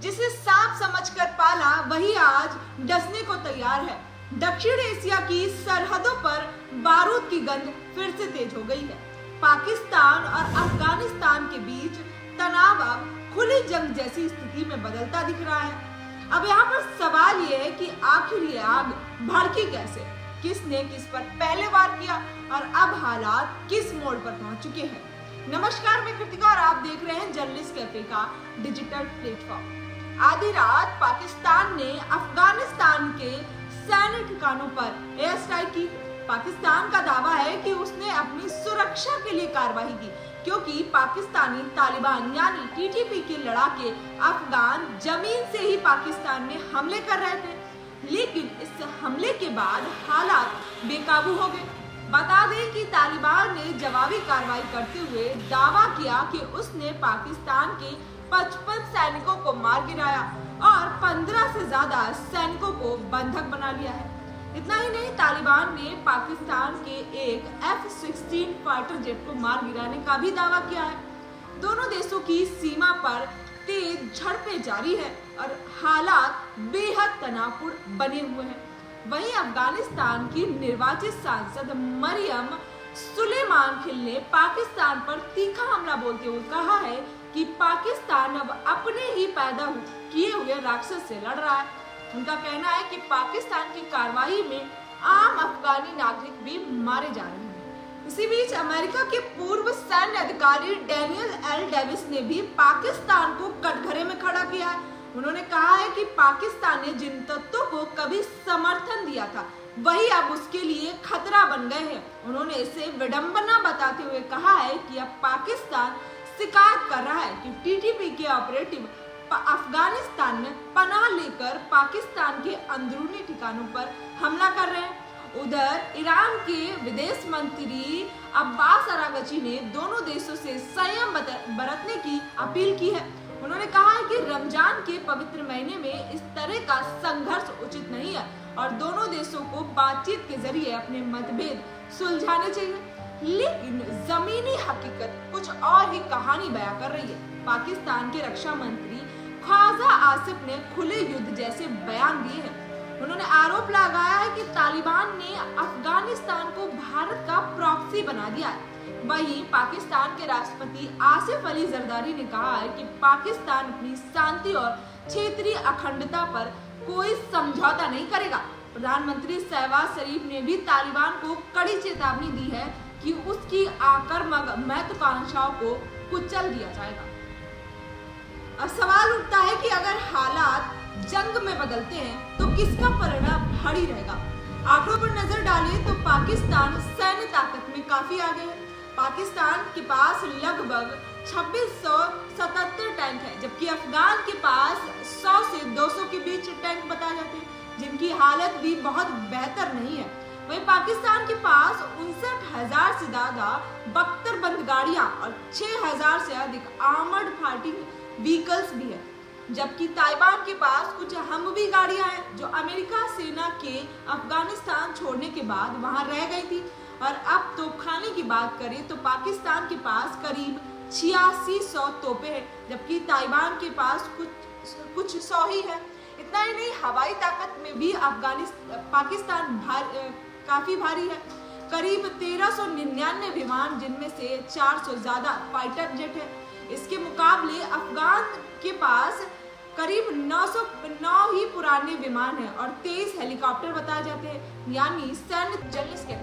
जिसे सांप समझकर पाला वही आज डसने को तैयार है। दक्षिण एशिया की सरहदों पर बारूद की गंध फिर से तेज हो गई है। पाकिस्तान और अफगानिस्तान के बीच तनाव अब खुली जंग जैसी स्थिति में बदलता दिख रहा है। अब यहाँ पर सवाल ये है कि आखिर ये आग भड़की कैसे, किसने किस पर पहले वार किया और अब हालात किस मोड़ पर पहुंच चुके हैं। नमस्कार, मैं कृतिका और आप देख रहे हैं जर्नलिस्ट कैफे का डिजिटल प्लेटफॉर्म। आधी रात पाकिस्तान ने अफगानिस्तान के सैन्य ठिकानों पर एयर स्ट्राइक की। पाकिस्तान का दावा है कि उसने अपनी सुरक्षा के लिए कार्रवाई की, क्योंकि पाकिस्तानी तालिबान यानी टीटीपी के लड़ाके अफगान जमीन से ही पाकिस्तान में हमले कर रहे थे। लेकिन इस हमले के बाद हालात बेकाबू हो गए। बता दें कि तालिबान ने जवाबी कार्रवाई करते हुए दावा किया कि उसने पाकिस्तान के 55 सैनिकों को मार गिराया और 15 से ज्यादा सैनिकों को बंधक बना लिया है। इतना ही नहीं, तालिबान ने पाकिस्तान के एक F-16 फाइटर जेट को मार गिराने का भी दावा किया है। दोनों देशों की सीमा पर तेज झड़पें जारी है और हालात बेहद तनावपूर्ण बने हुए हैं। वहीं अफगानिस्तान की निर्वाचित सांसद मरियम सुलेमान खिल ने पाकिस्तान पर तीखा हमला बोलते हुए कहा है कि पाकिस्तान अब अपने ही पैदा किए हुए राक्षस से लड़ रहा है। उनका कहना है कि पाकिस्तान की कार्रवाई में आम अफगानी नागरिक भी मारे जा रहे हैं। इसी बीच अमेरिका के पूर्व सैन्य अधिकारी डैनियल एल डेविस ने भी पाकिस्तान को कटघरे में खड़ा किया है। उन्होंने कहा है कि पाकिस्तान ने जिन तत्वों को कभी समर्थन दिया था वही अब उसके लिए खतरा बन गए हैं। उन्होंने इसे विडंबना बताते हुए कहा है कि अब पाकिस्तान शिकायत कर रहा है कि टीटीपी के ऑपरेटिव अफगानिस्तान में पनाह लेकर पाकिस्तान के अंदरूनी ठिकानों पर हमला कर रहे हैं। उधर ईरान के विदेश मंत्री अब्बास अरागची ने दोनों देशों से संयम बरतने की अपील की है। उन्होंने कहा है कि रमजान के पवित्र महीने में इस तरह का संघर्ष उचित नहीं है और दोनों देशों को बातचीत के जरिए अपने मतभेद सुलझाने चाहिए। लेकिन जमीनी हकीकत कुछ और ही कहानी बयां कर रही है। पाकिस्तान के रक्षा मंत्री ख्वाजा आसिफ ने खुले युद्ध जैसे बयान दिए हैं। उन्होंने आरोप लगाया है कि तालिबान ने अफगानिस्तान को भारत का प्रॉक्सी बना दिया है। वहीं पाकिस्तान के राष्ट्रपति आसिफ अली जरदारी ने कहा है कि पाकिस्तान अपनी शांति और क्षेत्रीय अखंडता पर कोई समझौता नहीं करेगा। प्रधानमंत्री शहबाज शरीफ ने भी तालिबान को कड़ी चेतावनी दी है कि उसकी आक्रामक महत्वाकांक्षाओं को कुचल दिया जाएगा। अब सवाल उठता है कि अगर हालात जंग में बदलते हैं तो किसका परिणाम भारी रहेगा। आंकड़ों पर नजर डालें तो पाकिस्तान सैन्य ताकत में काफी आगे है। पाकिस्तान के पास लगभग 2677 टैंक है, जबकि अफगान के पास 100 से 200 के बीच टैंक बताए जाते हैं, जिनकी हालत भी बहुत बेहतर नहीं है। वहीं पाकिस्तान के पास 59,000 से ज्यादा बख्तरबंद गाड़ियां और 6,000 से अधिक आर्मर्ड फाइटिंग व्हीकल्स भी है, जबकि तालिबान के पास कुछ हमवी गाड़ियां हैं जो अमेरिका सेना के अफगानिस्तान छोड़ने के बाद वहां रह गई थी। और अब तोपखाने की बात करें तो पाकिस्तान के पास करीब 8600 तोपें हैं, जबकि तालिबान के पास कुछ 100 ही है। इतना ही नहीं, हवाई ताकत में भी पाकिस्तान काफी भारी है। करीब 1399 विमान, जिनमें से 400 ज्यादा फाइटर जेट है। इसके मुकाबले अफगान के पास करीब 909 ही पुराने विमान हैं और 23 हेलीकॉप्टर बताए जाते हैं। यानी सैन्य जर्नलिस्ट के